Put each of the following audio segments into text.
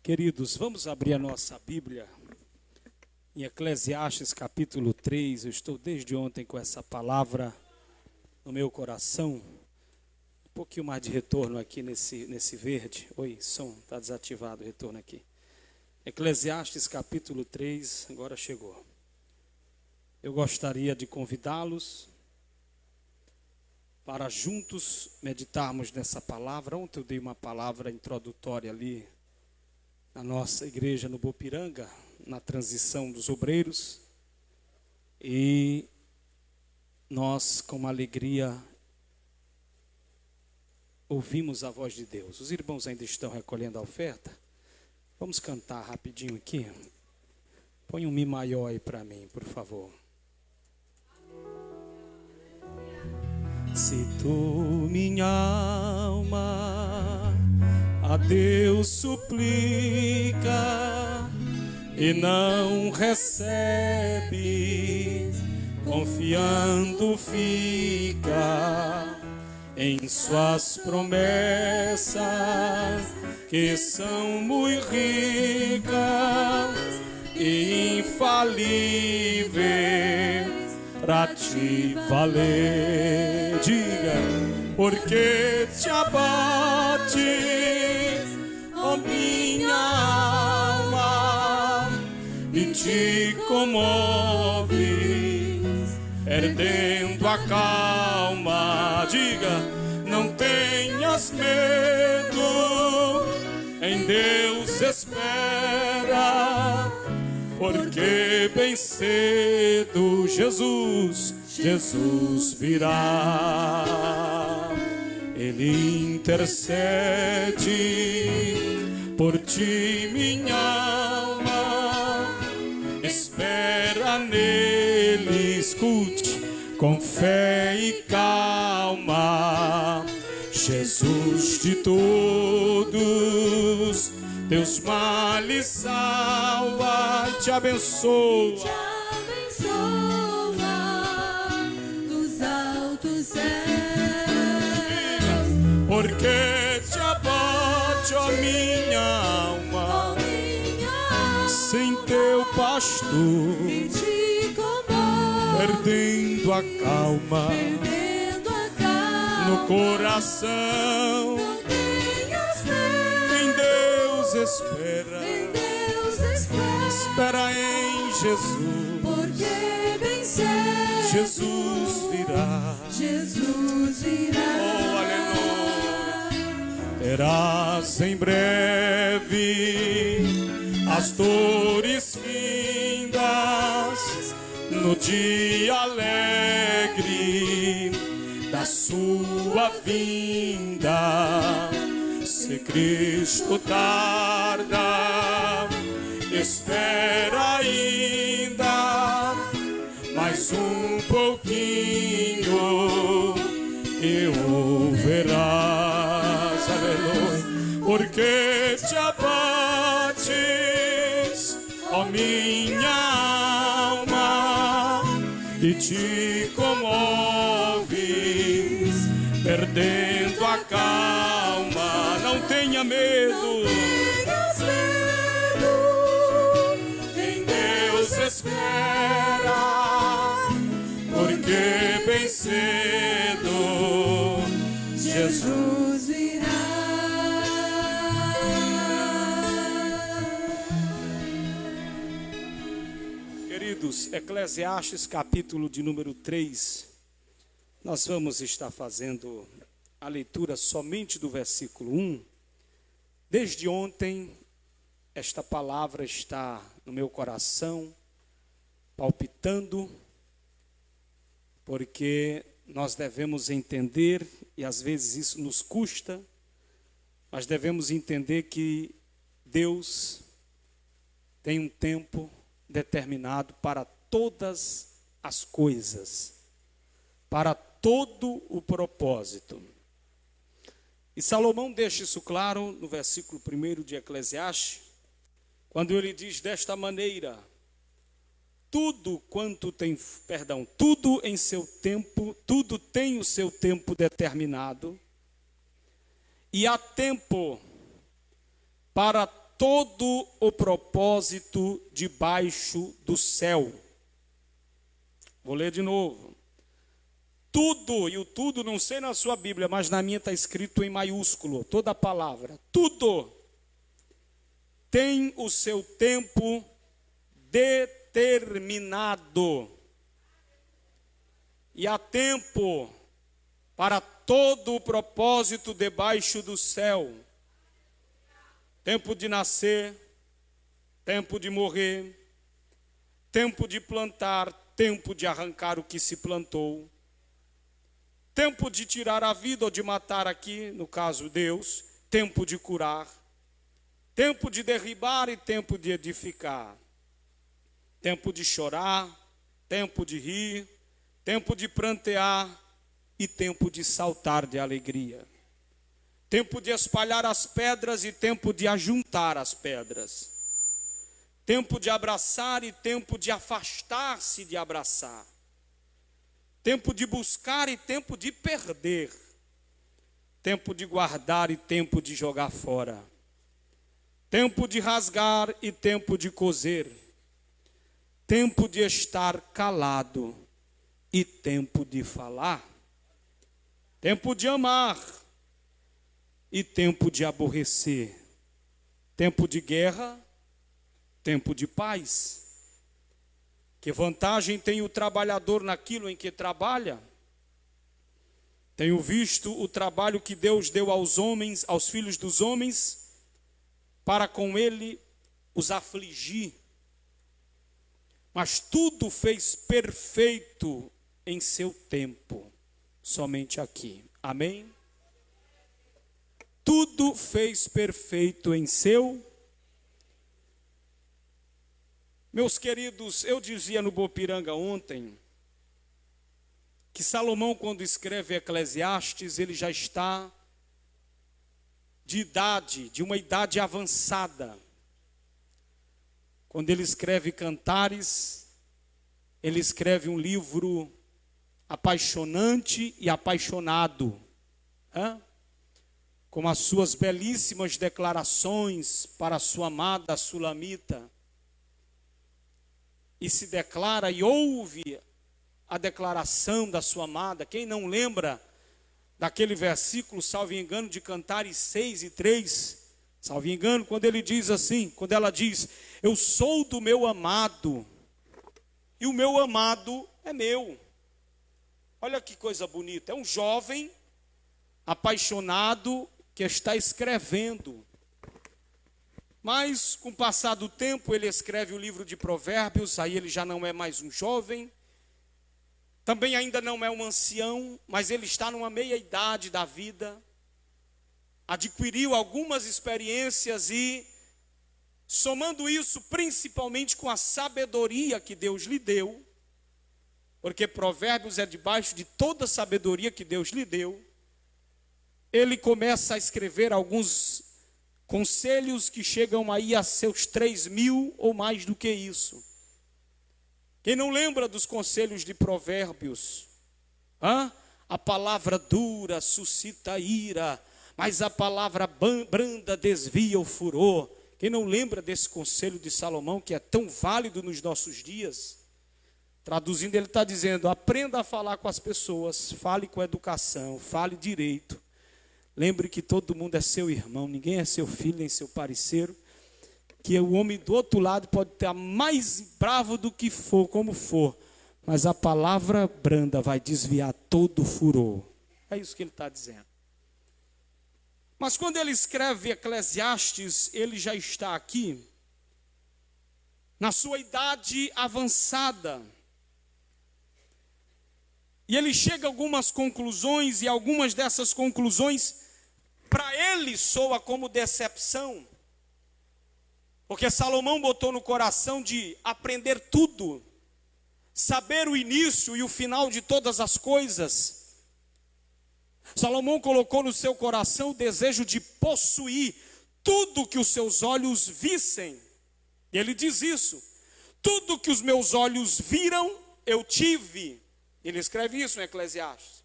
Queridos, vamos abrir a nossa Bíblia em Eclesiastes capítulo 3. Eu estou desde ontem com essa palavra no meu coração. Um pouquinho mais de retorno aqui nesse verde. Oi, som, está desativado o retorno aqui. Eclesiastes capítulo 3, agora chegou. Eu gostaria de convidá-los para juntos meditarmos nessa palavra. Ontem eu dei uma palavra introdutória ali na nossa igreja no Bopiranga, na transição dos obreiros, e nós com uma alegria ouvimos a voz de Deus. Os irmãos ainda estão recolhendo a oferta. Vamos cantar rapidinho aqui. Põe um Mi maior aí para mim, por favor. Se tu, minha alma, a Deus suplica e não recebe, confiando fica em suas promessas, que são muito ricas e infalíveis para te valer. Diga, porque te abates, ó minha alma, e te comoves, perdendo a calma. Diga, não tenhas medo, em Deus espera, porque bem cedo Jesus virá. Ele intercede por ti, minha alma, espera nele, escute, com fé e calma. Jesus de todos teus males salva e te abençoa. Te abençoa dos altos céus. Porque te abate, ó minha alma, sem teu pastor, E te comove, perdendo a calma no coração. Não tenhas medo, Em Deus espera, em Deus espera, espera em Jesus. porque bem cedo Jesus virá. Jesus virá. Oh, aleluia. Terás em breve as dores findas no dia alegre da sua vinda. Se Cristo tarda, espera ainda mais um pouquinho e o verás, aleluia. Porque te abates, ó minha alma, e te comoves, perdendo a calma. Não tenha medo, Tenhas medo, em Deus espera, porque bem cedo Jesus virá. Queridos, Eclesiastes capítulo de número 3, nós vamos estar fazendo a leitura somente do versículo 1. Desde ontem, esta palavra está no meu coração, palpitando, porque nós devemos entender, e às vezes isso nos custa, mas devemos entender que Deus tem um tempo determinado para todas as coisas, para todo o propósito. E Salomão deixa isso claro no versículo 1 de Eclesiastes, quando ele diz desta maneira: tudo em seu tempo, tudo tem o seu tempo determinado, e há tempo para todo o propósito debaixo do céu. Vou ler de novo. Tudo, e o tudo não sei na sua Bíblia, mas na minha está escrito em maiúsculo, toda a palavra. Tudo tem o seu tempo determinado. E há tempo para todo o propósito debaixo do céu. Tempo de nascer, tempo de morrer, tempo de plantar, tempo de arrancar o que se plantou, tempo de tirar a vida ou de matar aqui, no caso Deus, tempo de curar, tempo de derribar e tempo de edificar, tempo de chorar, tempo de rir, tempo de prantear e tempo de saltar de alegria. Tempo de espalhar as pedras e tempo de ajuntar as pedras. Tempo de abraçar e tempo de afastar-se de abraçar. Tempo de buscar e tempo de perder. Tempo de guardar e tempo de jogar fora. Tempo de rasgar e tempo de coser. Tempo de estar calado e tempo de falar. Tempo de amar e tempo de aborrecer, tempo de guerra, tempo de paz. Que vantagem tem o trabalhador naquilo em que trabalha? Tenho visto o trabalho que Deus deu aos homens, aos filhos dos homens, para com ele os afligir. Mas tudo fez perfeito em seu tempo, somente aqui. Amém? Tudo fez perfeito em seu. Meus queridos, eu dizia no Bopiranga ontem, que Salomão, quando escreve Eclesiastes, ele já está de uma idade avançada. Quando ele escreve Cantares, ele escreve um livro apaixonante e apaixonado, com as suas belíssimas declarações para a sua amada Sulamita. E se declara e ouve a declaração da sua amada. Quem não lembra daquele versículo, salvo engano, de Cantares 6:3, salvo engano, quando ele diz assim, quando ela diz: eu sou do meu amado, e o meu amado é meu. Olha que coisa bonita, é um jovem apaixonado que está escrevendo. Mas com o passar do tempo ele escreve o livro de Provérbios, aí ele já não é mais um jovem, também ainda não é um ancião, mas ele está numa meia-idade da vida, adquiriu algumas experiências e, somando isso principalmente com a sabedoria que Deus lhe deu, porque Provérbios é debaixo de toda a sabedoria que Deus lhe deu, ele começa a escrever alguns conselhos que chegam aí a seus 3.000 ou mais do que isso. Quem não lembra dos conselhos de Provérbios? A palavra dura suscita ira, mas a palavra branda desvia o furor. Quem não lembra desse conselho de Salomão, que é tão válido nos nossos dias? Traduzindo, ele está dizendo: aprenda a falar com as pessoas, fale com educação, fale direito. Lembre que todo mundo é seu irmão, ninguém é seu filho, nem seu parceiro. Que o homem do outro lado pode estar mais bravo do que for, como for, mas a palavra branda vai desviar todo o furor. É isso que ele está dizendo. Mas quando ele escreve Eclesiastes, ele já está aqui, na sua idade avançada. E ele chega a algumas conclusões, e algumas dessas conclusões, para ele, soa como decepção. Porque Salomão botou no coração de aprender tudo, saber o início e o final de todas as coisas. Salomão colocou no seu coração o desejo de possuir tudo que os seus olhos vissem. E ele diz isso: tudo que os meus olhos viram, eu tive. Ele escreve isso em Eclesiastes.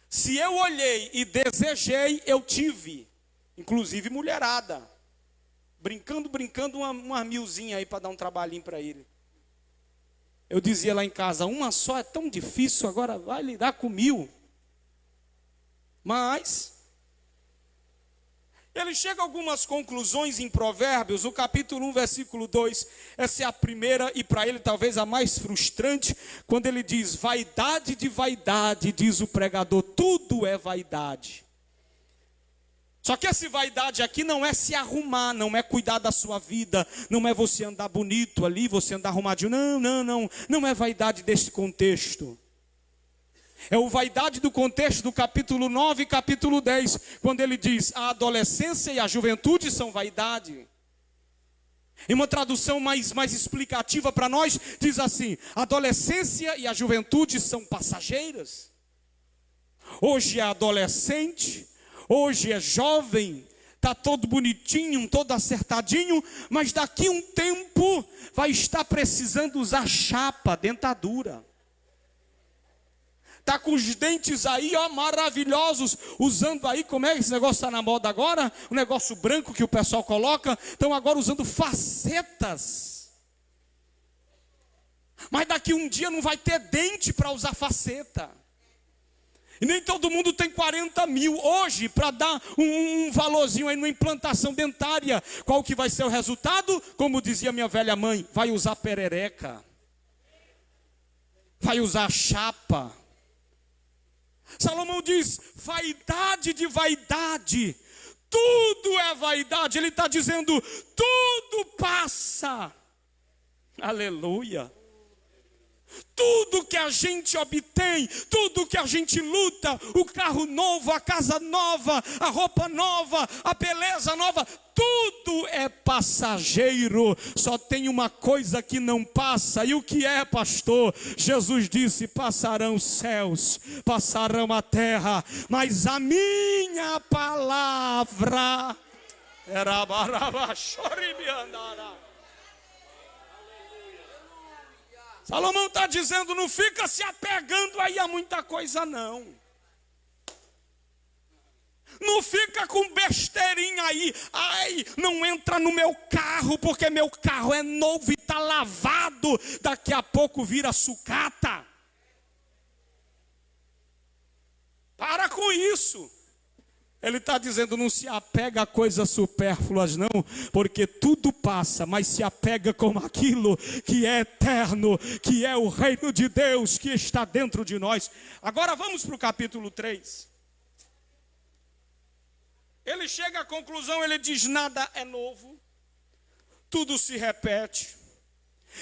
Se eu olhei e desejei, eu tive. Inclusive mulherada. brincando, uma milzinha aí para dar um trabalhinho para ele. Eu dizia lá em casa, uma só é tão difícil, agora vai lidar com 1000. Mas ele chega a algumas conclusões em Provérbios, o capítulo 1, versículo 2, essa é a primeira e para ele talvez a mais frustrante, quando ele diz, vaidade de vaidade, diz o pregador, tudo é vaidade. Só que essa vaidade aqui não é se arrumar, não é cuidar da sua vida, não é você andar bonito ali, você andar arrumadinho, não é vaidade desse contexto. É o vaidade do contexto do capítulo 9 e capítulo 10, quando ele diz, a adolescência e a juventude são vaidade. Em uma tradução mais explicativa para nós, diz assim, a adolescência e a juventude são passageiras. Hoje é adolescente, hoje é jovem, está todo bonitinho, todo acertadinho, mas daqui um tempo vai estar precisando usar chapa, dentadura. Está com os dentes aí, ó, maravilhosos, usando aí, como é que esse negócio está na moda agora? O negócio branco que o pessoal coloca, estão agora usando facetas. Mas daqui um dia não vai ter dente para usar faceta. E nem todo mundo tem 40 mil hoje para dar um valorzinho aí numa implantação dentária. Qual que vai ser o resultado? Como dizia minha velha mãe, vai usar perereca. Vai usar chapa. Salomão diz, vaidade de vaidade, tudo é vaidade. Ele está dizendo, tudo passa. Aleluia. Tudo que a gente obtém, tudo que a gente luta, o carro novo, a casa nova, a roupa nova, a beleza nova, tudo é passageiro. Só tem uma coisa que não passa. E o que é, pastor? Jesus disse, passarão os céus, passarão a terra, mas a minha palavra era barabachoribiandara. Salomão está dizendo, não fica se apegando aí a muita coisa não. Não fica com besteirinha aí. Ai, não entra no meu carro, porque meu carro é novo e está lavado. Daqui a pouco vira sucata. Para com isso. Ele está dizendo, não se apega a coisas supérfluas não, porque tudo passa, mas se apega com aquilo que é eterno, que é o reino de Deus que está dentro de nós. Agora vamos para o capítulo 3. Ele chega à conclusão, ele diz, nada é novo, tudo se repete.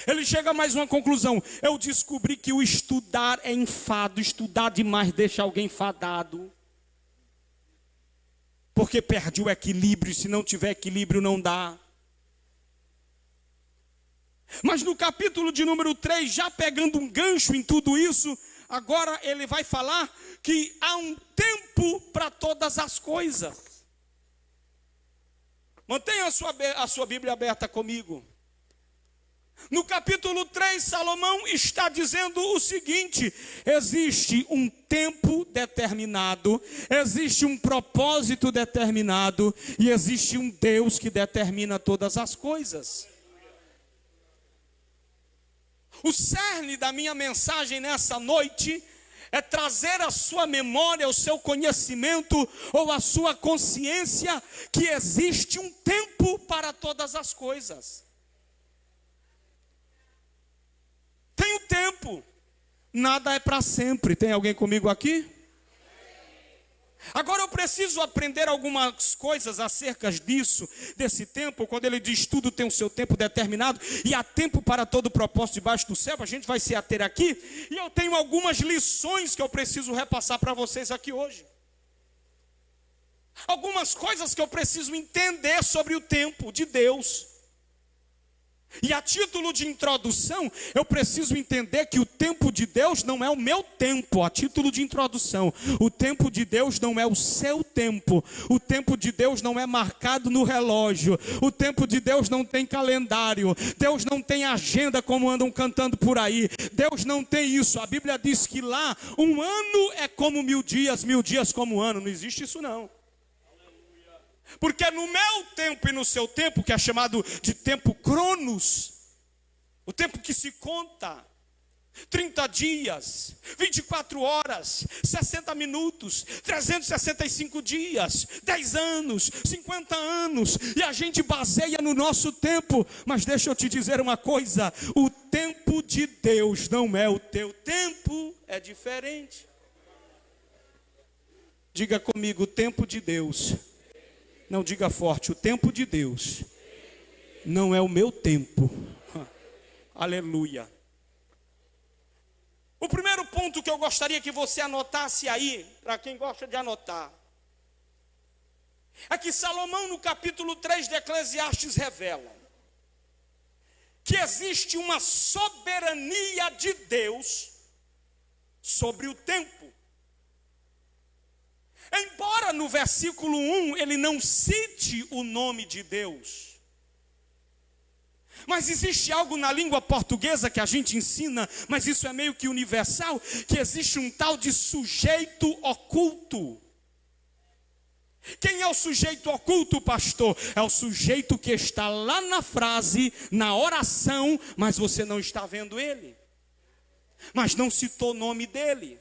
Ele chega a mais uma conclusão, eu descobri que o estudar é enfado, estudar demais deixa alguém enfadado. Porque perde o equilíbrio, se não tiver equilíbrio não dá. Mas no capítulo de número 3, já pegando um gancho em tudo isso, agora ele vai falar que há um tempo para todas as coisas. Mantenha a sua Bíblia aberta comigo. No capítulo 3, Salomão está dizendo o seguinte, existe um tempo determinado, existe um propósito determinado e existe um Deus que determina todas as coisas. O cerne da minha mensagem nessa noite é trazer à sua memória, ao seu conhecimento ou à sua consciência que existe um tempo para todas as coisas. Tem um tempo, nada é para sempre. Tem alguém comigo aqui? Agora eu preciso aprender algumas coisas acerca disso, desse tempo. Quando ele diz tudo tem o seu tempo determinado e há tempo para todo propósito debaixo do céu, a gente vai se ater aqui. E eu tenho algumas lições que eu preciso repassar para vocês aqui hoje. Algumas coisas que eu preciso entender sobre o tempo de Deus. E a título de introdução, eu preciso entender que o tempo de Deus não é o meu tempo. A título de introdução, o tempo de Deus não é o seu tempo. O tempo de Deus não é marcado no relógio. O tempo de Deus não tem calendário. Deus não tem agenda como andam cantando por aí. Deus não tem isso. A Bíblia diz que lá, um ano é como 1000 dias como um ano. Não existe isso não. Porque no meu tempo e no seu tempo, que é chamado de tempo cronos, o tempo que se conta, 30 dias, 24 horas, 60 minutos, 365 dias, 10 anos, 50 anos, e a gente baseia no nosso tempo. Mas deixa eu te dizer uma coisa: o tempo de Deus não é o teu tempo, é diferente. Diga comigo, o tempo de Deus. Não, diga forte, o tempo de Deus não é o meu tempo. Aleluia. O primeiro ponto que eu gostaria que você anotasse aí, para quem gosta de anotar, é que Salomão, no capítulo 3 de Eclesiastes, revela que existe uma soberania de Deus sobre o tempo. Embora no versículo 1 ele não cite o nome de Deus, mas existe algo na língua portuguesa que a gente ensina, mas isso é meio que universal, que existe um tal de sujeito oculto. Quem é o sujeito oculto, pastor? É o sujeito que está lá na frase, na oração, mas você não está vendo ele, mas não citou o nome dele.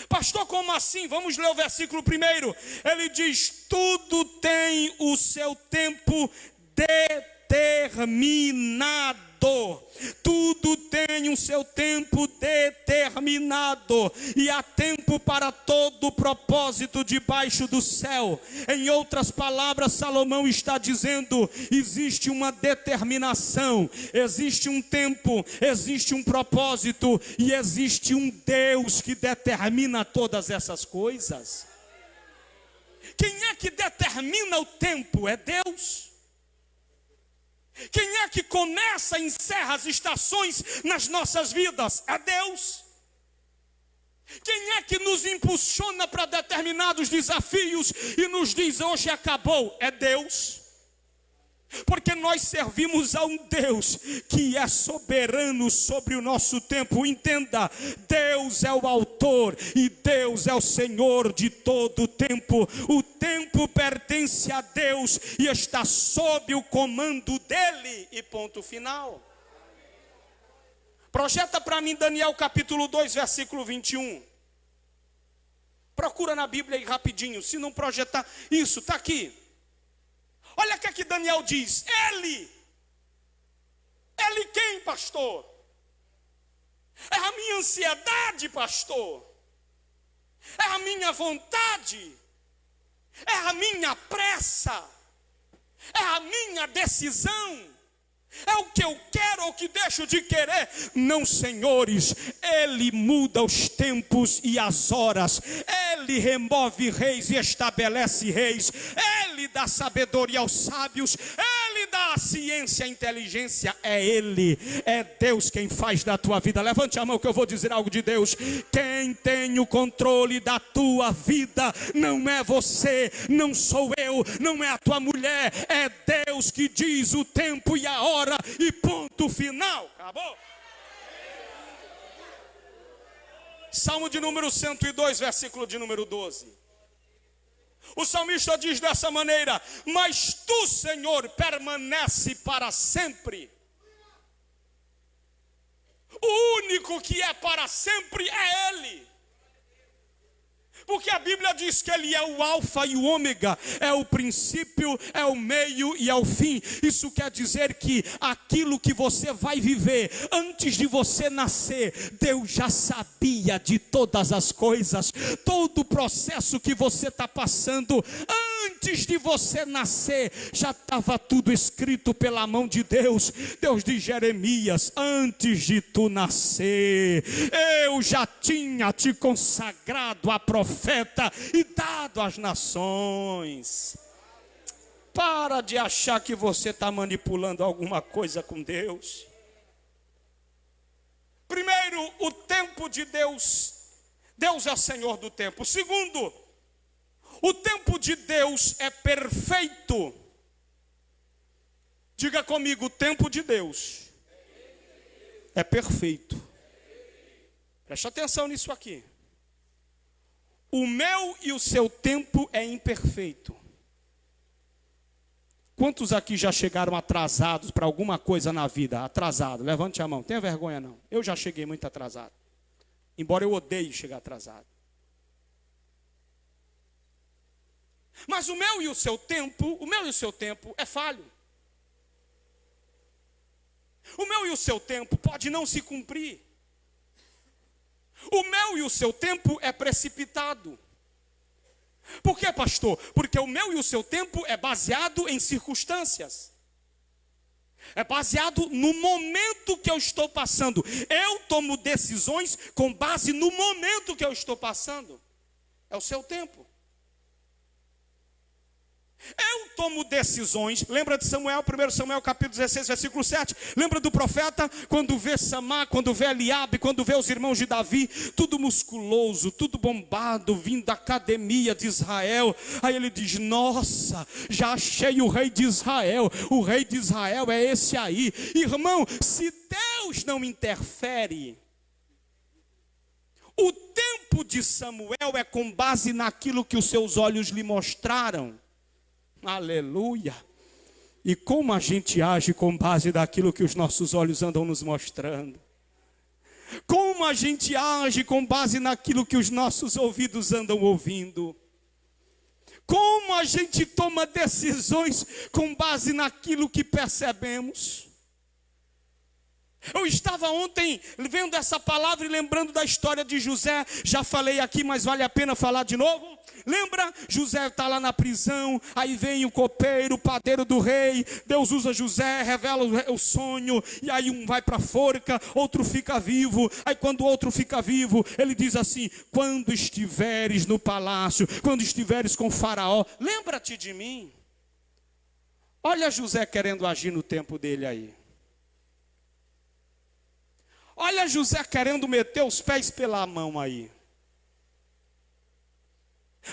Pastor, como assim? Vamos ler o versículo primeiro. Ele diz: tudo tem o seu tempo determinado. Tudo tem o seu tempo determinado, e há tempo para todo propósito debaixo do céu. Em outras palavras, Salomão está dizendo: existe uma determinação, existe um tempo, existe um propósito, e existe um Deus que determina todas essas coisas. Quem é que determina o tempo? É Deus. Quem é que começa e encerra as estações nas nossas vidas? É Deus. Quem é que nos impulsiona para determinados desafios e nos diz: hoje acabou? É Deus. Porque nós servimos a um Deus que é soberano sobre o nosso tempo. Entenda, Deus é o autor e Deus é o Senhor de todo o tempo. O tempo pertence a Deus e está sob o comando dele, e ponto final. Projeta para mim Daniel capítulo 2, versículo 21. Procura na Bíblia aí rapidinho, se não projetar, isso, está aqui. Olha o que aqui Daniel diz: Ele quem, pastor? É a minha ansiedade, pastor? É a minha vontade? É a minha pressa? É a minha decisão? É o que eu quero ou o que deixo de querer? Não, senhores, Ele muda os tempos e as horas. Ele remove reis e estabelece reis. Ele dá sabedoria aos sábios. Ele dá a ciência, a inteligência. É Ele, é Deus quem faz da tua vida. Levante a mão que eu vou dizer algo de Deus. Quem tem o controle da tua vida não é você, não sou eu, não é a tua mulher. É Deus que diz o tempo e a hora, e ponto final. Acabou. Salmo de número 102, versículo de número 12. O salmista diz dessa maneira: mas tu, Senhor, permanece para sempre. O único que é para sempre é Ele. Porque a Bíblia diz que Ele é o alfa e o ômega, é o princípio, é o meio e é o fim. Isso quer dizer que aquilo que você vai viver antes de você nascer, Deus já sabia de todas as coisas. Todo o processo que você está passando antes de você nascer, já estava tudo escrito pela mão de Deus. Deus diz: Jeremias, antes de tu nascer, eu já tinha te consagrado a profeta e dado às nações. Para de achar que você está manipulando alguma coisa com Deus. Primeiro, o tempo de Deus. Deus é Senhor do tempo. Segundo, o tempo de Deus é perfeito. Diga comigo: o tempo de Deus é perfeito. Preste atenção nisso aqui. O meu e o seu tempo é imperfeito. Quantos aqui já chegaram atrasados para alguma coisa na vida? Atrasado, levante a mão, tenha vergonha não. Eu já cheguei muito atrasado. Embora eu odeie chegar atrasado. Mas o meu e o seu tempo é falho. O meu e o seu tempo pode não se cumprir. O meu e o seu tempo é precipitado. Por quê, pastor? Porque o meu e o seu tempo é baseado em circunstâncias. É baseado no momento que eu estou passando. Eu tomo decisões com base no momento que eu estou passando. É o seu tempo. Eu tomo decisões. Lembra de Samuel, 1 Samuel capítulo 16, versículo 7? Lembra do profeta? Quando vê Samá, quando vê Eliabe, quando vê os irmãos de Davi, tudo musculoso, tudo bombado, vindo da academia de Israel. Aí ele diz, nossa, já achei o rei de Israel. O rei de Israel é esse aí. Irmão, se Deus não interfere, o tempo de Samuel é com base naquilo que os seus olhos lhe mostraram. Aleluia. E como a gente age com base naquilo que os nossos olhos andam nos mostrando. Como a gente age com base naquilo que os nossos ouvidos andam ouvindo. Como a gente toma decisões com base naquilo que percebemos. Eu estava ontem vendo essa palavra e lembrando da história de José. Já falei aqui, mas vale a pena falar de novo. Lembra? José está lá na prisão. Aí vem o copeiro, o padeiro do rei. Deus usa José, revela o sonho. E aí um vai para a forca, outro fica vivo. Aí quando o outro fica vivo, ele diz assim, quando estiveres no palácio, quando estiveres com Faraó, lembra-te de mim. Olha José querendo agir no tempo dele aí. Olha José querendo meter os pés pela mão aí.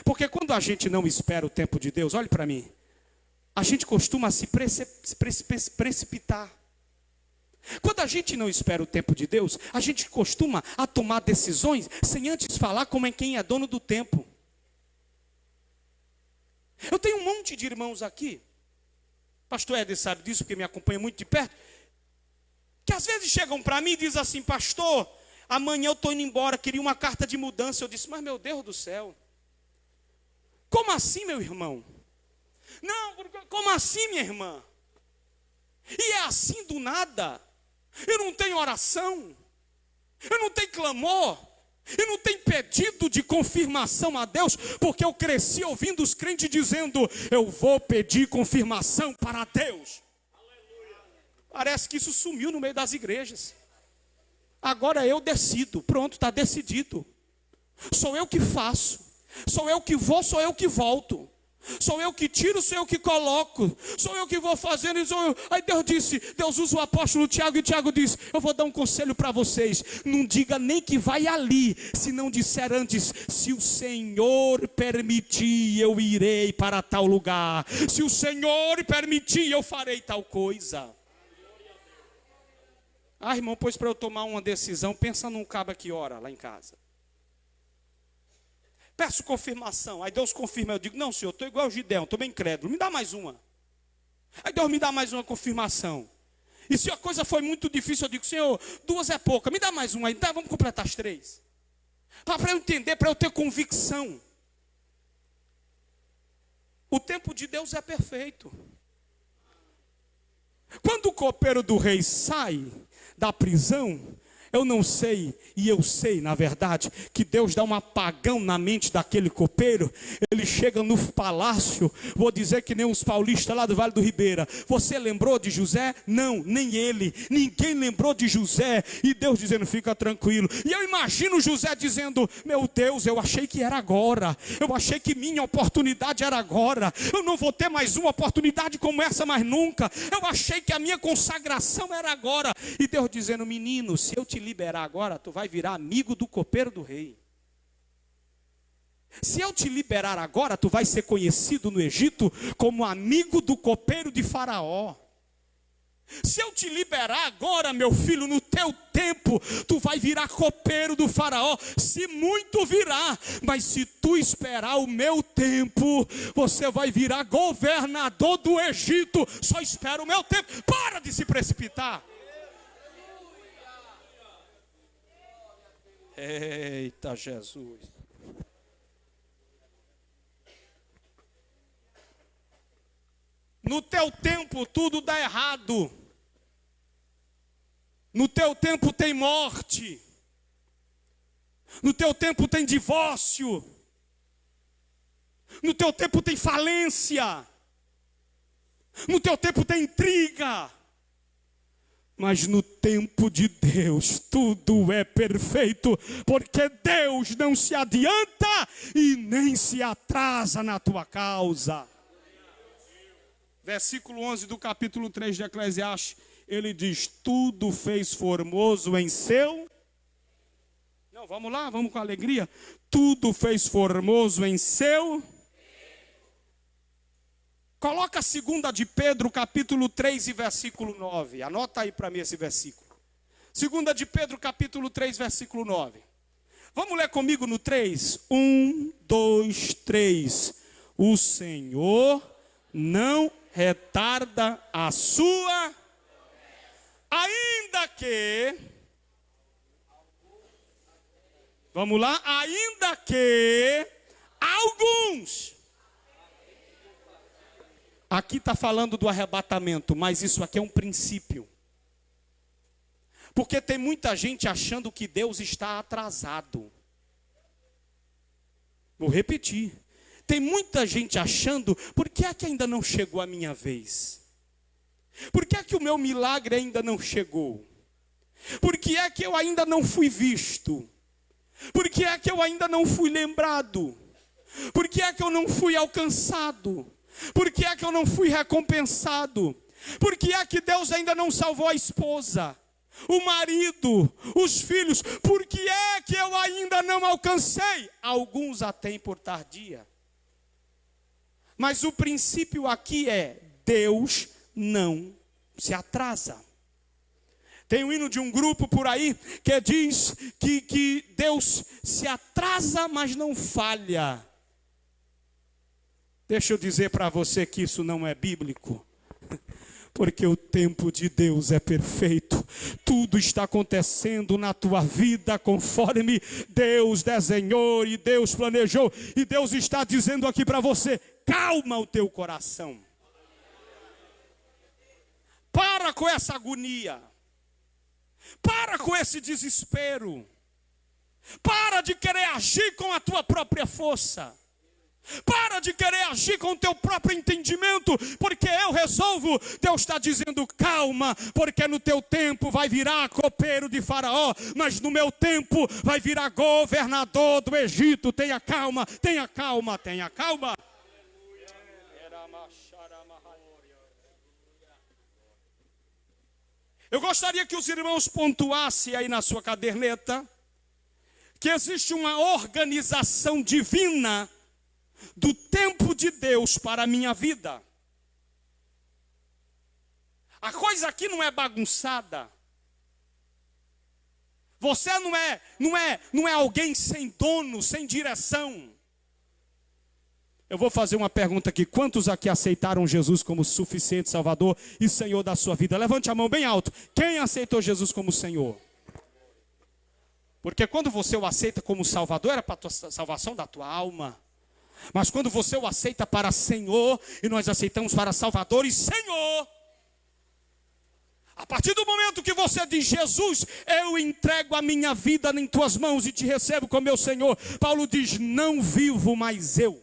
Porque quando a gente não espera o tempo de Deus, olhe para mim, a gente costuma se precipitar. Quando a gente não espera o tempo de Deus, a gente costuma a tomar decisões sem antes falar como é quem é dono do tempo. Eu tenho um monte de irmãos aqui, pastor Éder sabe disso porque me acompanha muito de perto, que às vezes chegam para mim e dizem assim, pastor, amanhã eu estou indo embora, queria uma carta de mudança. Eu disse, mas meu Deus do céu, como assim, meu irmão? Não, como assim, minha irmã? E é assim do nada? Eu não tenho oração, eu não tenho clamor, eu não tenho pedido de confirmação a Deus, porque eu cresci ouvindo os crentes dizendo, eu vou pedir confirmação para Deus. Parece que isso sumiu no meio das igrejas. Agora eu decido, pronto, está decidido. Sou eu que faço, sou eu que vou, sou eu que volto. Sou eu que tiro, sou eu que coloco. Sou eu que vou fazendo. Aí Deus disse, Deus usa o apóstolo Tiago, e Tiago disse, eu vou dar um conselho para vocês. Não diga nem que vai ali, se não disser antes, se o Senhor permitir, eu irei para tal lugar. Se o Senhor permitir, eu farei tal coisa. Ah, irmão, pois para eu tomar uma decisão, pensa num cabo que ora lá em casa. Peço confirmação, aí Deus confirma, eu digo, não senhor, estou igual o Gideão, estou bem crédulo, me dá mais uma. Aí Deus me dá mais uma confirmação. E se a coisa foi muito difícil, eu digo, senhor, 2 é pouca, me dá mais uma, então vamos completar as 3. Para eu entender, para eu ter convicção. O tempo de Deus é perfeito. Quando o copeiro do rei sai da prisão, eu não sei, e eu sei, na verdade, que Deus dá um apagão na mente daquele copeiro. Ele chega no palácio, vou dizer que nem os paulistas lá do Vale do Ribeira. Você lembrou de José? Não, nem ele. Ninguém lembrou de José. E Deus dizendo, fica tranquilo. E eu imagino José dizendo, meu Deus, eu achei que era agora. Eu achei que minha oportunidade era agora. Eu não vou ter mais uma oportunidade como essa mais nunca. Eu achei que a minha consagração era agora. E Deus dizendo, menino, se eu te liberar agora, tu vai virar amigo do copeiro do rei. Se eu te liberar agora, tu vai ser conhecido no Egito como amigo do copeiro de Faraó. Se eu te liberar agora, meu filho, no teu tempo, tu vai virar copeiro do faraó, se muito virá, mas se tu esperar o meu tempo, você vai virar governador do Egito. Só espera o meu tempo, para de se precipitar. Eita Jesus. No teu tempo tudo dá errado. No teu tempo tem morte. No teu tempo tem divórcio. No teu tempo tem falência. No teu tempo tem intriga. Mas no tempo de Deus tudo é perfeito, porque Deus não se adianta e nem se atrasa na tua causa. Versículo 11 do capítulo 3 de Eclesiastes, ele diz: tudo fez formoso em seu... Não, vamos lá, vamos com alegria. Tudo fez formoso em seu... Coloca a 2 de Pedro, capítulo 3 e versículo 9. Anota aí para mim esse versículo. 2 de Pedro, capítulo 3, versículo 9. Vamos ler comigo no 3? 1, 2, 3. O Senhor não retarda a sua... Ainda que... Vamos lá? Ainda que alguns... Aqui está falando do arrebatamento, mas isso aqui é um princípio. Porque tem muita gente achando que Deus está atrasado. Vou repetir. Tem muita gente achando, por que é que ainda não chegou a minha vez? Por que é que o meu milagre ainda não chegou? Por que é que eu ainda não fui visto? Por que é que eu ainda não fui lembrado? Por que é que eu não fui alcançado? Por que é que eu não fui recompensado? Por que é que Deus ainda não salvou a esposa, o marido, os filhos? Por que é que eu ainda não alcancei? Alguns a têm por tardia. Mas o princípio aqui é: Deus não se atrasa. Tem um hino de um grupo por aí que diz que Deus se atrasa, mas não falha. Deixa eu dizer para você que isso não é bíblico. Porque o tempo de Deus é perfeito. Tudo está acontecendo na tua vida conforme Deus desenhou e Deus planejou. E Deus está dizendo aqui para você: calma o teu coração. Para com essa agonia. Para com esse desespero. Para de querer agir com a tua própria força. Para de querer agir com o teu próprio entendimento, porque eu resolvo. Deus está dizendo: calma, porque no teu tempo vai virar copeiro de Faraó, mas no meu tempo vai virar governador do Egito. Tenha calma, tenha calma, tenha calma. Eu gostaria que os irmãos pontuassem aí na sua caderneta que existe uma organização divina do tempo de Deus para a minha vida. A coisa aqui não é bagunçada. Você não é alguém sem dono, sem direção. Eu vou fazer uma pergunta aqui: quantos aqui aceitaram Jesus como suficiente Salvador e Senhor da sua vida? Levante a mão bem alto. Quem aceitou Jesus como Senhor? Porque quando você o aceita como Salvador, era para a salvação da tua alma. Mas quando você o aceita para Senhor, e nós aceitamos para Salvador e Senhor, a partir do momento que você diz: Jesus, eu entrego a minha vida em tuas mãos e te recebo como meu Senhor. Paulo diz: não vivo mais eu.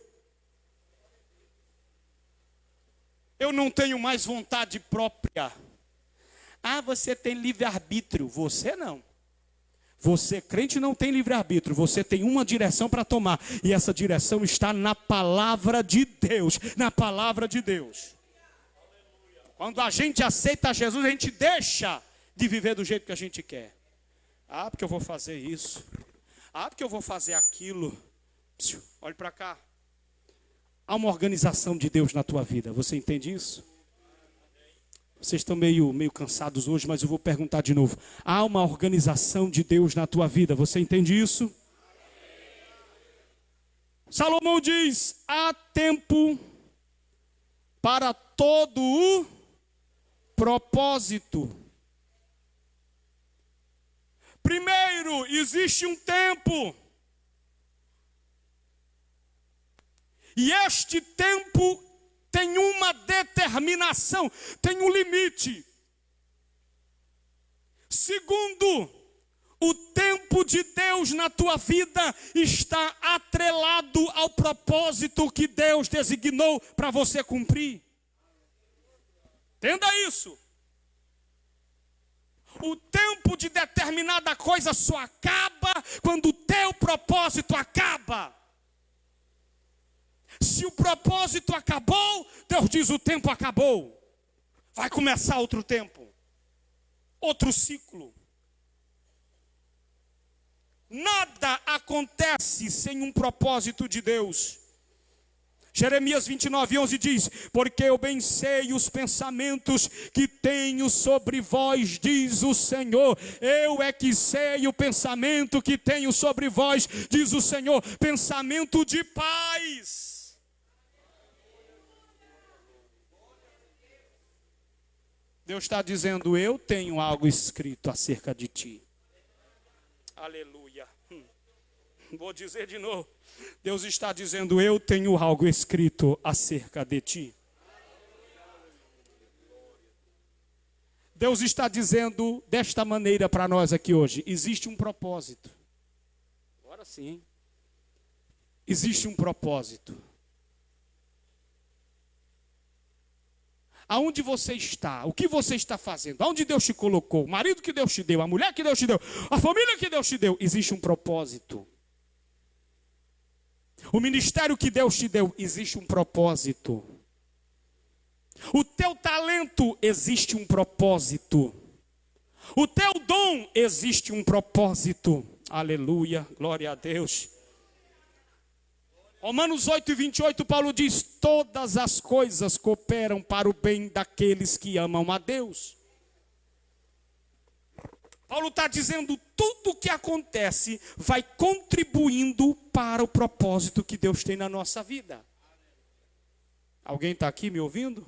Eu não tenho mais vontade própria. Ah, você tem livre-arbítrio. Você não. Você, crente, não tem livre-arbítrio. Você tem uma direção para tomar. E essa direção está na palavra de Deus. Na palavra de Deus. Quando a gente aceita Jesus, a gente deixa de viver do jeito que a gente quer. Ah, porque eu vou fazer isso. Ah, porque eu vou fazer aquilo. Olhe para cá. Há uma organização de Deus na tua vida. Você entende isso? Vocês estão meio cansados hoje, mas eu vou perguntar de novo. Há uma organização de Deus na tua vida, você entende isso? Salomão diz: há tempo para todo o propósito. Primeiro, existe um tempo. E este tempo tem uma determinação, tem um limite. Segundo, o tempo de Deus na tua vida está atrelado ao propósito que Deus designou para você cumprir. Entenda isso. O tempo de determinada coisa só acaba quando o teu propósito acaba. Se o propósito acabou, Deus diz: o tempo acabou. Vai começar outro tempo, outro ciclo. Nada acontece sem um propósito de Deus. Jeremias 29:11 diz: porque eu bem sei os pensamentos que tenho sobre vós, diz o Senhor. Eu é que sei o pensamento que tenho sobre vós, diz o Senhor. Pensamento de paz. Deus está dizendo: eu tenho algo escrito acerca de ti. Aleluia. Vou dizer de novo. Deus está dizendo: eu tenho algo escrito acerca de ti. Deus está dizendo desta maneira para nós aqui hoje: existe um propósito. Agora sim, hein? Existe um propósito. Aonde você está? O que você está fazendo? Aonde Deus te colocou? O marido que Deus te deu? A mulher que Deus te deu? A família que Deus te deu? Existe um propósito. O ministério que Deus te deu? Existe um propósito. O teu talento? Existe um propósito. O teu dom? Existe um propósito. Aleluia, glória a Deus. Romanos 8:28, Paulo diz: todas as coisas cooperam para o bem daqueles que amam a Deus. Paulo está dizendo: tudo que acontece vai contribuindo para o propósito que Deus tem na nossa vida. Alguém está aqui me ouvindo?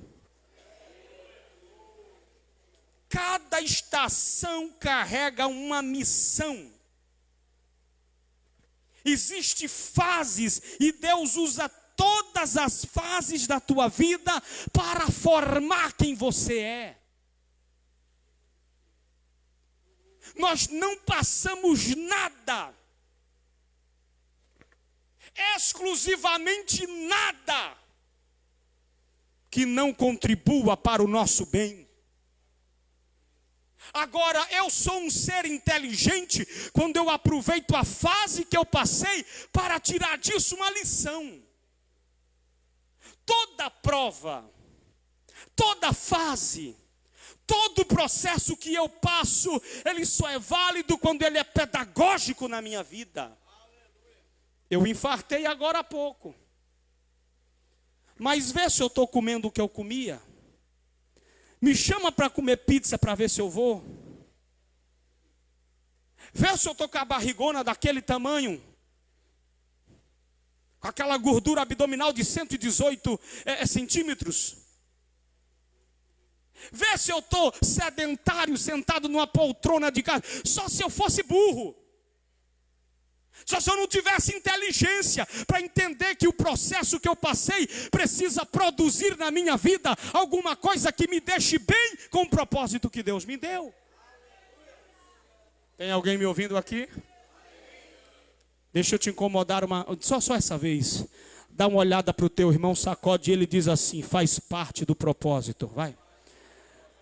Cada estação carrega uma missão. Existem fases e Deus usa todas as fases da tua vida para formar quem você é. Nós não passamos nada, exclusivamente nada, que não contribua para o nosso bem. Agora, eu sou um ser inteligente quando eu aproveito a fase que eu passei para tirar disso uma lição. Toda prova, toda fase, todo processo que eu passo, ele só é válido quando ele é pedagógico na minha vida. Eu infartei agora há pouco. Mas vê se eu estou comendo o que eu comia. Me chama para comer pizza para ver se eu vou. Vê se eu estou com a barrigona daquele tamanho. Com aquela gordura abdominal de 118 centímetros. Vê se eu estou sedentário, sentado numa poltrona de casa. Só se eu fosse burro. Só se eu não tivesse inteligência para entender que o processo que eu passei precisa produzir na minha vida alguma coisa que me deixe bem com o propósito que Deus me deu. Tem alguém me ouvindo aqui? Deixa eu te incomodar só essa vez. Dá uma olhada para o teu irmão, sacode ele e diz assim: faz parte do propósito, vai.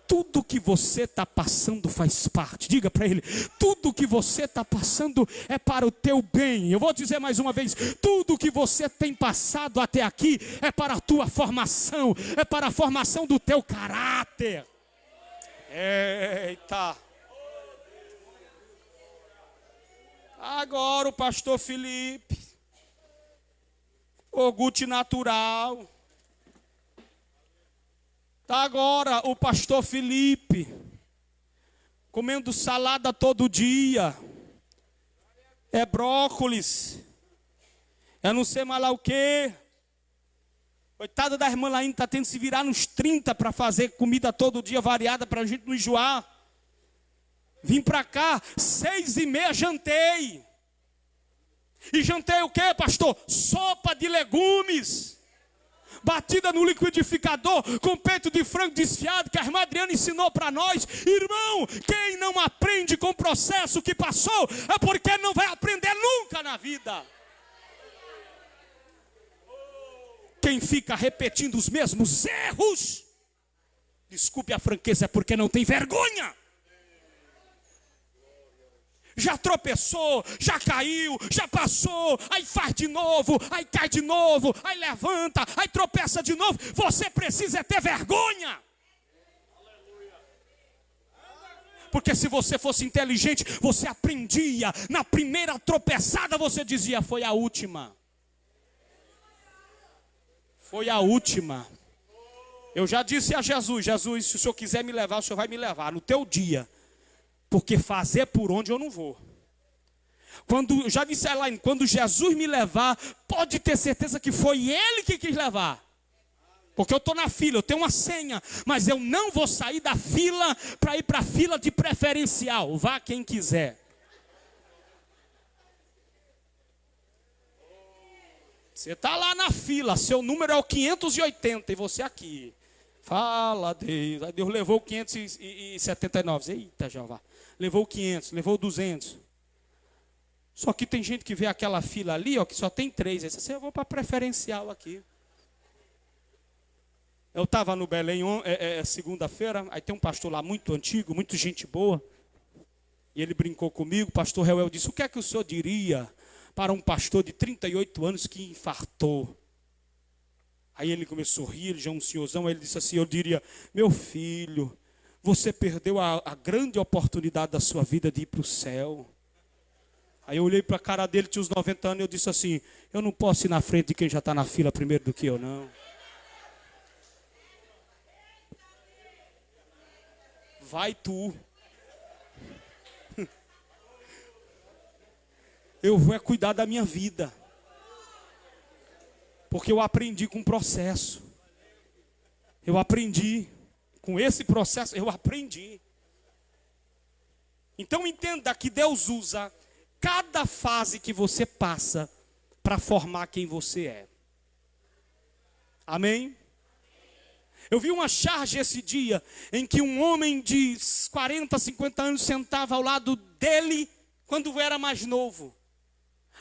Tudo que você está passando faz parte. Diga para ele: tudo que você está passando é para o teu bem. Eu vou dizer mais uma vez: tudo que você tem passado até aqui é para a tua formação, é para a formação do teu caráter. Eita! Agora o pastor Felipe, o Guti natural. Está agora o pastor Felipe, comendo salada todo dia, é brócolis, é não sei mais lá o quê. Coitada da irmã Laíne, está tendo que se virar nos 30 para fazer comida todo dia variada para a gente não enjoar. Vim para cá, 6h30 jantei. E jantei o quê, pastor? Sopa de legumes, batida no liquidificador, com peito de frango desfiado, que a irmã Adriana ensinou para nós. Irmão, quem não aprende com o processo que passou, é porque não vai aprender nunca na vida. Quem fica repetindo os mesmos erros, desculpe a franqueza, é porque não tem vergonha. Já tropeçou, já caiu, já passou, aí faz de novo, aí cai de novo, aí levanta, aí tropeça de novo. Você precisa ter vergonha. Porque se você fosse inteligente, você aprendia. Na primeira tropeçada você dizia, foi a última. Foi a última. Eu já disse a Jesus, Jesus, se o Senhor quiser me levar, o Senhor vai me levar no teu dia. Porque fazer por onde eu não vou. Quando, já disse a Elaine, quando Jesus me levar, pode ter certeza que foi Ele que quis levar. Porque eu estou na fila, eu tenho uma senha. Mas eu não vou sair da fila para ir para a fila de preferencial. Vá quem quiser. Você está lá na fila, seu número é o 580 e você aqui. Fala Deus. Aí Deus levou o 579. Eita, Jeová. Levou o 500, levou o 200. Só que tem gente que vê aquela fila ali, ó, que só tem 3. Aí você diz, eu vou para preferencial aqui. Eu estava no Belém segunda-feira, aí tem um pastor lá muito antigo, muito gente boa. E ele brincou comigo, o pastor Reuel disse, o que é que o senhor diria para um pastor de 38 anos que infartou? Aí ele começou a rir, ele já é um senhorzão, aí ele disse assim, eu diria, meu filho, você perdeu a grande oportunidade da sua vida de ir para o céu. Aí eu olhei para a cara dele, tinha uns 90 anos, e eu disse assim, eu não posso ir na frente de quem já está na fila primeiro do que eu, não. Vai tu. Eu vou cuidar da minha vida. Porque eu aprendi com o processo. Eu aprendi. Com esse processo, eu aprendi. Então entenda que Deus usa cada fase que você passa para formar quem você é. Amém? Eu vi uma charge esse dia em que um homem de 40, 50 anos sentava ao lado dele quando era mais novo.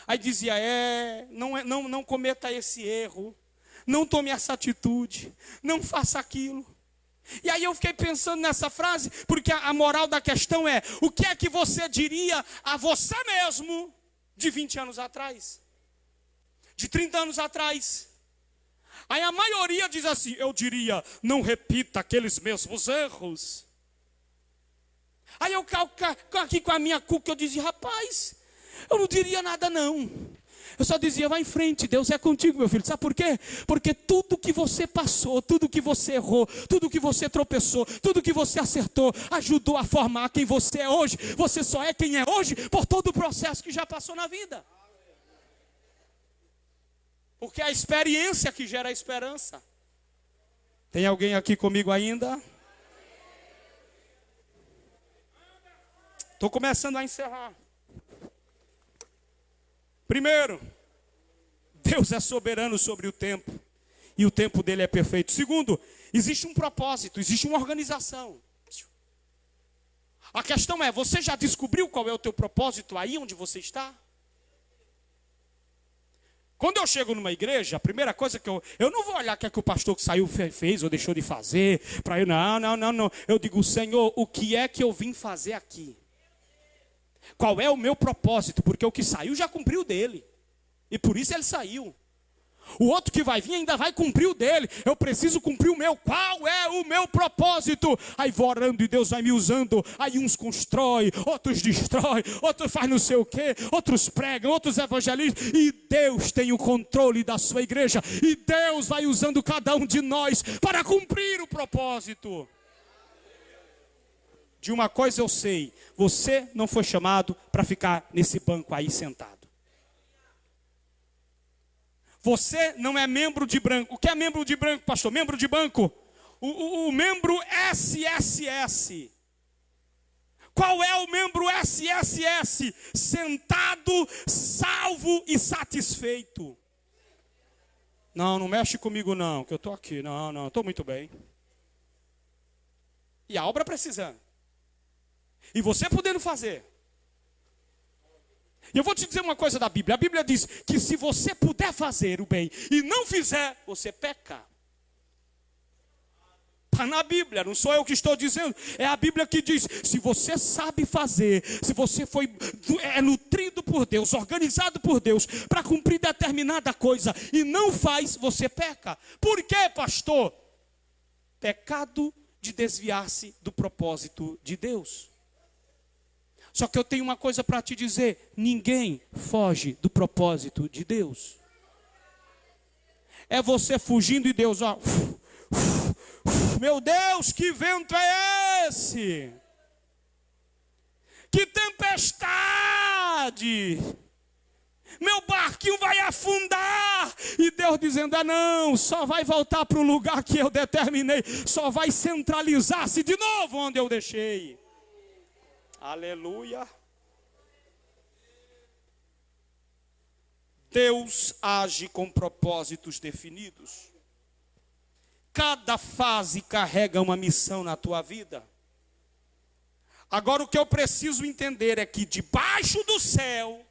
Aí dizia, não cometa esse erro, não tome essa atitude, não faça aquilo. E aí eu fiquei pensando nessa frase, porque a moral da questão é, o que é que você diria a você mesmo de 20 anos atrás? De 30 anos atrás? Aí a maioria diz assim, eu diria, não repita aqueles mesmos erros. Aí eu aqui com a minha cuca, eu dizia, rapaz, eu não diria nada não. Eu só dizia, vai em frente, Deus é contigo, meu filho. Sabe por quê? Porque tudo que você passou, tudo que você errou, tudo que você tropeçou, tudo que você acertou, ajudou a formar quem você é hoje. Você só é quem é hoje por todo o processo que já passou na vida. Porque é a experiência que gera a esperança. Tem alguém aqui comigo ainda? Estou começando a encerrar. Primeiro, Deus é soberano sobre o tempo. E o tempo dele é perfeito. Segundo, existe um propósito, existe uma organização. A questão é, você já descobriu qual é o teu propósito aí onde você está? Quando eu chego numa igreja, a primeira coisa que eu não vou olhar o que é que o pastor que saiu fez ou deixou de fazer. Para eu, não. Eu digo, Senhor, o que é que eu vim fazer aqui? Qual é o meu propósito? Porque o que saiu já cumpriu dele. E por isso ele saiu. O outro que vai vir ainda vai cumprir o dele. Eu preciso cumprir o meu. Qual é o meu propósito? Aí vou orando e Deus vai me usando. Aí uns constroem, outros destroem, outros faz não sei o quê, outros pregam, outros evangelizam. E Deus tem o controle da sua igreja. E Deus vai usando cada um de nós para cumprir o propósito. De uma coisa eu sei, você não foi chamado para ficar nesse banco aí sentado. Você não é membro de branco. O que é membro de branco, pastor? Membro de banco? O membro SSS. Qual é o membro SSS? Sentado, salvo e satisfeito. Não mexe comigo não, que eu estou aqui. Não, estou muito bem. E a obra precisando. E você podendo fazer. E eu vou te dizer uma coisa da Bíblia. A Bíblia diz que se você puder fazer o bem e não fizer, você peca. Está na Bíblia, não sou eu que estou dizendo. É a Bíblia que diz, se você sabe fazer, se você é nutrido por Deus, organizado por Deus, para cumprir determinada coisa e não faz, você peca. Por quê, pastor? Pecado de desviar-se do propósito de Deus. Só que eu tenho uma coisa para te dizer: ninguém foge do propósito de Deus. É você fugindo e Deus, ó. Meu Deus, que vento é esse? Que tempestade! Meu barquinho vai afundar. E Deus dizendo, não, só vai voltar para o lugar que eu determinei. Só vai centralizar-se de novo onde eu deixei. Aleluia. Deus age com propósitos definidos. Cada fase carrega uma missão na tua vida. Agora o que eu preciso entender é que debaixo do céu,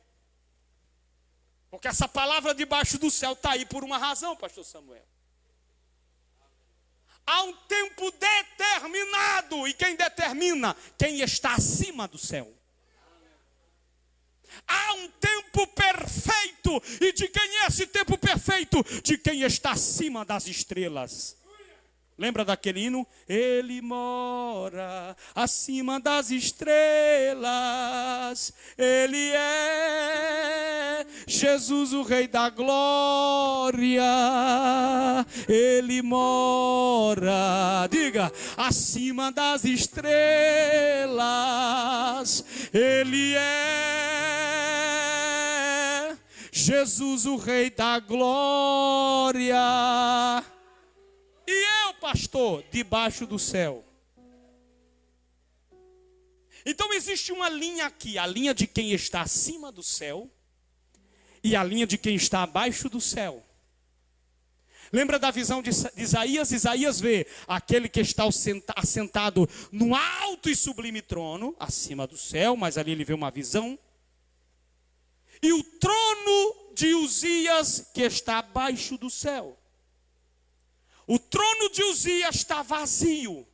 porque essa palavra debaixo do céu está aí por uma razão, pastor Samuel. Há um tempo determinado, e quem determina? Quem está acima do céu. Há um tempo perfeito, e de quem é esse tempo perfeito? De quem está acima das estrelas. Lembra daquele hino? Ele mora acima das estrelas. Ele é Jesus, o Rei da Glória. Ele mora, diga, acima das estrelas. Ele é Jesus, o Rei da Glória. E eu, pastor, debaixo do céu. Então existe uma linha aqui, a linha de quem está acima do céu e a linha de quem está abaixo do céu. Lembra da visão de Isaías? Isaías vê aquele que está assentado no alto e sublime trono, acima do céu, mas ali ele vê uma visão. E o trono de Uzias que está abaixo do céu. O trono de Uzias está vazio.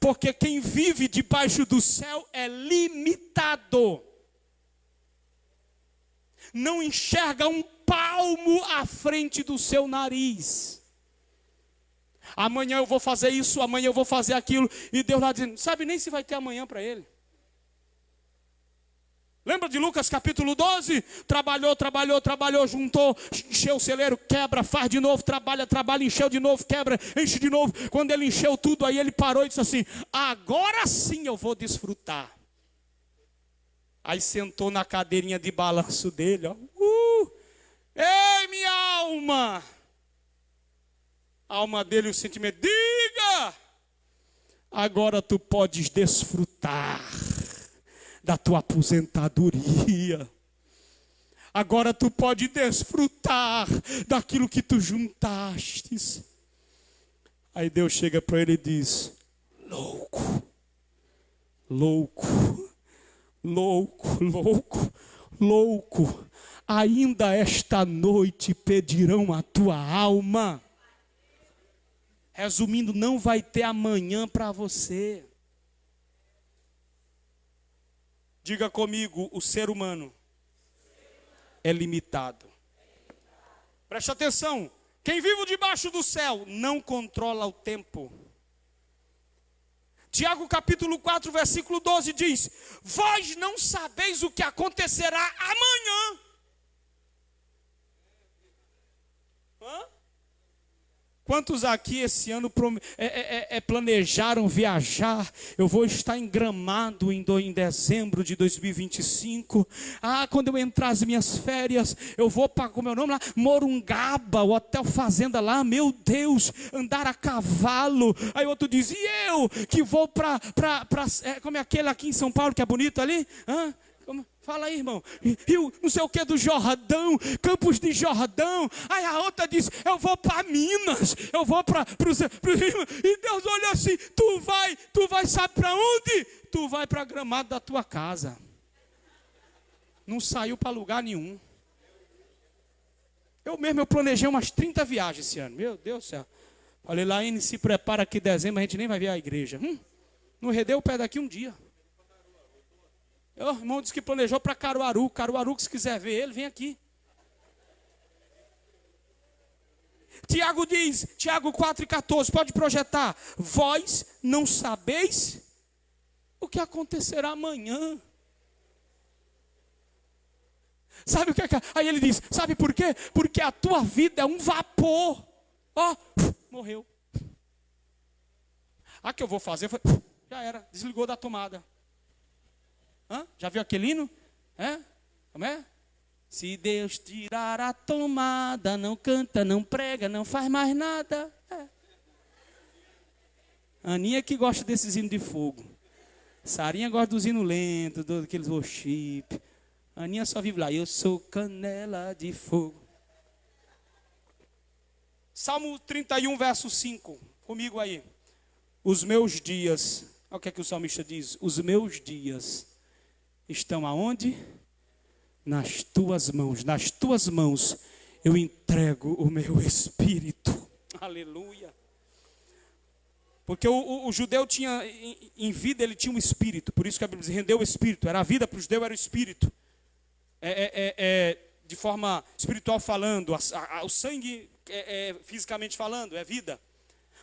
Porque quem vive debaixo do céu é limitado. Não enxerga um palmo à frente do seu nariz. Amanhã eu vou fazer isso, amanhã eu vou fazer aquilo. E Deus lá dizendo, sabe nem se vai ter amanhã para ele. Lembra de Lucas capítulo 12? Trabalhou, juntou, encheu o celeiro, quebra, faz de novo, trabalha, encheu de novo, quebra, enche de novo. Quando ele encheu tudo, aí ele parou e disse assim, agora sim eu vou desfrutar. Aí sentou na cadeirinha de balanço dele, ó. Ei, minha alma! A alma dele, o sentimento, diga! Agora tu podes desfrutar da tua aposentadoria. Agora tu pode desfrutar daquilo que tu juntastes. Aí Deus chega para ele e diz, louco, ainda esta noite pedirão a tua alma. Resumindo, não vai ter amanhã para você. Diga comigo, o ser humano é limitado. Preste atenção. Quem vive debaixo do céu não controla o tempo. Tiago capítulo 4, versículo 12 diz: vós não sabeis o que acontecerá amanhã. Hã? Quantos aqui esse ano planejaram viajar? Eu vou estar em Gramado em dezembro de 2025. Quando eu entrar as minhas férias, eu vou para, como é o nome lá? Morungaba, o hotel fazenda lá. Meu Deus, andar a cavalo. Aí outro diz, e eu que vou para como é aquele aqui em São Paulo que é bonito ali? Fala aí, irmão. Rio, não sei o que do Jordão, Campos de Jordão. Aí a outra diz, eu vou para Minas, eu vou para e Deus olha assim, tu vai sabe para onde? Tu vai para Gramado da tua casa. Não saiu para lugar nenhum. Eu planejei umas 30 viagens esse ano. Meu Deus do céu. Falei, Laine, se prepara que em dezembro a gente nem vai ver a igreja. Não redeu o pé daqui um dia. O irmão disse que planejou para Caruaru. Caruaru, que se quiser ver ele, vem aqui. Tiago diz, Tiago 4,14, pode projetar. Vós não sabeis o que acontecerá amanhã. Sabe o que é? Aí ele diz, sabe por quê? Porque a tua vida é um vapor. Morreu. Que eu vou fazer? Já era, desligou da tomada. Já viu aquele hino? Como é? Se Deus tirar a tomada, não canta, não prega, não faz mais nada. Aninha que gosta desses hinos de fogo. Sarinha gosta dos hinos lentos, daqueles worship. Aninha só vive lá, eu sou canela de fogo. Salmo 31, verso 5. Comigo aí. Os meus dias, olha o que é que o salmista diz. Os meus dias estão aonde? Nas tuas mãos. Nas tuas mãos eu entrego o meu espírito. Aleluia. Porque o judeu tinha, em vida ele tinha um espírito. Por isso que a Bíblia diz, rendeu o espírito. Era a vida para os judeus, era o espírito. De forma espiritual falando. O sangue, fisicamente falando, é vida.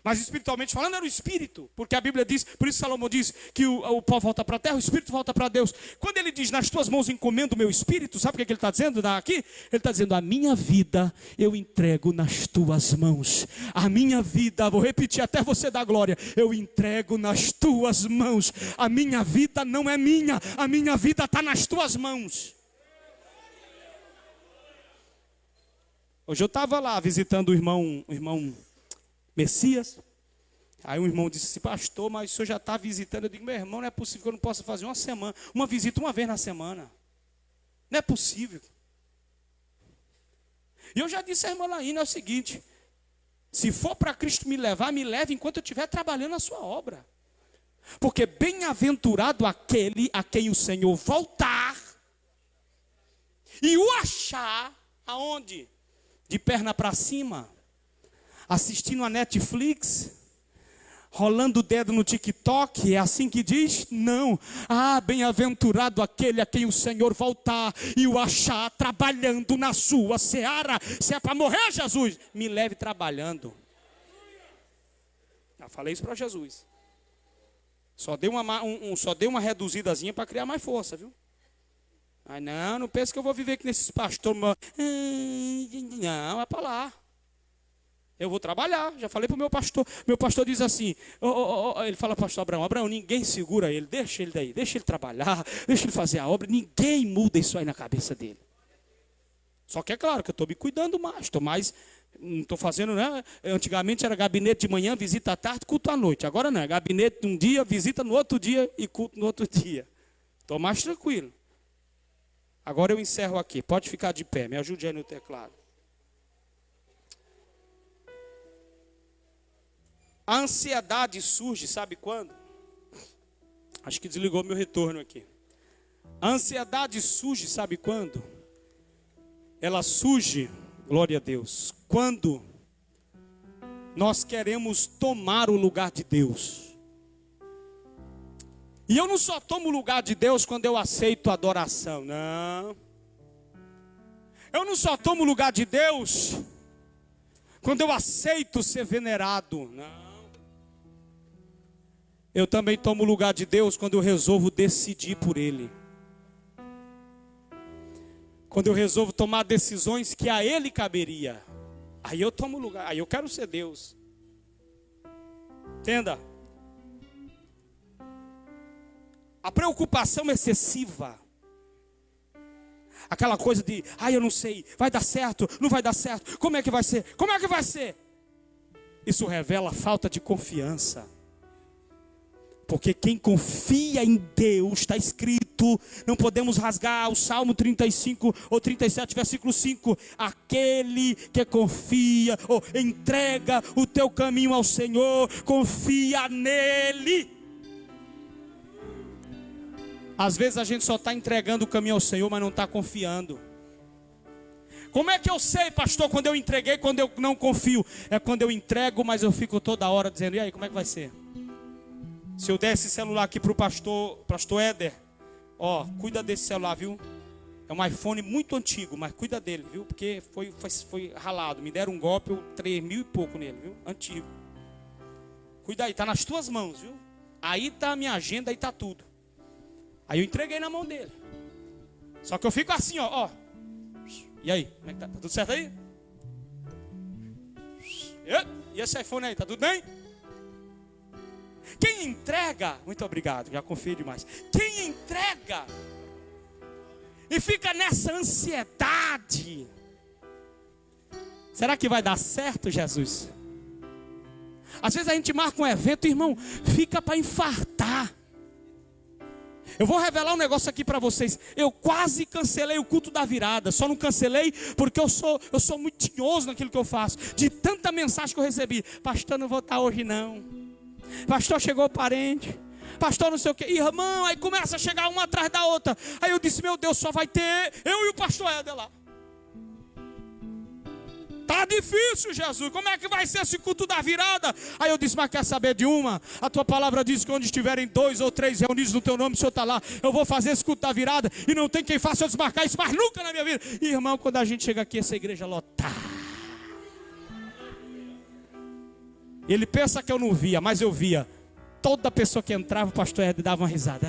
Mas espiritualmente falando era o espírito, porque a Bíblia diz, por isso Salomão diz que o pó volta para a terra, o espírito volta para Deus. Quando ele diz, nas tuas mãos encomendo o meu espírito, sabe o que ele está dizendo aqui? Ele está dizendo, a minha vida eu entrego nas tuas mãos. A minha vida, vou repetir até você dar glória, eu entrego nas tuas mãos. A minha vida não é minha, a minha vida está nas tuas mãos. Hoje eu estava lá visitando o irmão Messias. Aí um irmão disse assim, pastor, mas o senhor já está visitando. Eu digo, meu irmão, não é possível que eu não possa fazer uma visita uma vez na semana. Não é possível. E eu já disse à irmã Laíne, é o seguinte, se for para Cristo me levar, me leve enquanto eu estiver trabalhando a sua obra. Porque bem-aventurado aquele a quem o Senhor voltar e o achar, aonde? De perna para cima. Assistindo a Netflix, rolando o dedo no TikTok, é assim que diz? Não. Bem-aventurado aquele a quem o Senhor voltar e o achar trabalhando na sua seara. Se é para morrer, Jesus, me leve trabalhando. Já falei isso para Jesus. Só dei uma reduzidazinha para criar mais força, viu? Não pense que eu vou viver aqui nesses pastores. Não, é para lá. Eu vou trabalhar, já falei para o meu pastor. Meu pastor diz assim, ele fala, pastor Abraão, ninguém segura ele, deixa ele daí, deixa ele trabalhar, deixa ele fazer a obra, ninguém muda isso aí na cabeça dele. Só que é claro que eu estou me cuidando mais, não estou fazendo, né? Antigamente era gabinete de manhã, visita à tarde, culto à noite. Agora não, é gabinete um dia, visita no outro dia e culto no outro dia. Estou mais tranquilo. Agora eu encerro aqui, pode ficar de pé, me ajude aí no teclado. A ansiedade surge, sabe quando? Acho que desligou meu retorno aqui. A ansiedade surge, sabe quando? Ela surge, glória a Deus, quando nós queremos tomar o lugar de Deus. E eu não só tomo o lugar de Deus quando eu aceito a adoração, não. Eu não só tomo o lugar de Deus quando eu aceito ser venerado. Não. Eu também tomo o lugar de Deus quando eu resolvo decidir por Ele. Quando eu resolvo tomar decisões que a Ele caberia. Aí eu tomo lugar, aí eu quero ser Deus. Entenda? A preocupação excessiva, aquela coisa de, eu não sei, vai dar certo, não vai dar certo, como é que vai ser, como é que vai ser? Isso revela falta de confiança. Porque quem confia em Deus, está escrito, não podemos rasgar o Salmo 35 ou 37, versículo 5. Aquele que confia ou entrega o teu caminho ao Senhor, confia nele. Às vezes a gente só está entregando o caminho ao Senhor, mas não está confiando. Como é que eu sei, pastor, quando eu entreguei, quando eu não confio? É quando eu entrego, mas eu fico toda hora dizendo, e aí, como é que vai ser? Se eu der esse celular aqui para o pastor Éder, cuida desse celular, viu? É um iPhone muito antigo, mas cuida dele, viu? Porque foi ralado, me deram um golpe, eu 3.000 e pouco nele, viu? Antigo. Cuida aí, está nas tuas mãos, viu? Aí está a minha agenda, aí está tudo. Aí eu entreguei na mão dele. Só que eu fico assim, ó. E aí, como é que tá? Tá tudo certo aí? E esse iPhone aí, tá tudo bem? Quem entrega, muito obrigado, já confio demais. Quem entrega e fica nessa ansiedade, será que vai dar certo, Jesus? Às vezes a gente marca um evento, irmão, fica para infartar. Eu vou revelar um negócio aqui para vocês. Eu quase cancelei o culto da virada. Só não cancelei porque eu sou muito tinhoso naquilo que eu faço. De tanta mensagem que eu recebi. Pastor, não vou estar hoje não. Pastor, chegou o parente. Pastor, não sei o que. Irmão, aí começa a chegar uma atrás da outra. Aí eu disse, meu Deus, só vai ter eu e o pastor Éder lá. Tá difícil, Jesus, como é que vai ser esse culto da virada? Aí eu disse, mas quer saber de uma? A tua palavra diz que onde estiverem 2 ou 3 reunidos no teu nome, o Senhor está lá. Eu vou fazer esse culto da virada e não tem quem faça eu desmarcar isso mais nunca na minha vida. E, irmão, quando a gente chega aqui, essa igreja lotada. Ele pensa que eu não via, mas eu via. Toda pessoa que entrava, o pastor Ed dava uma risada.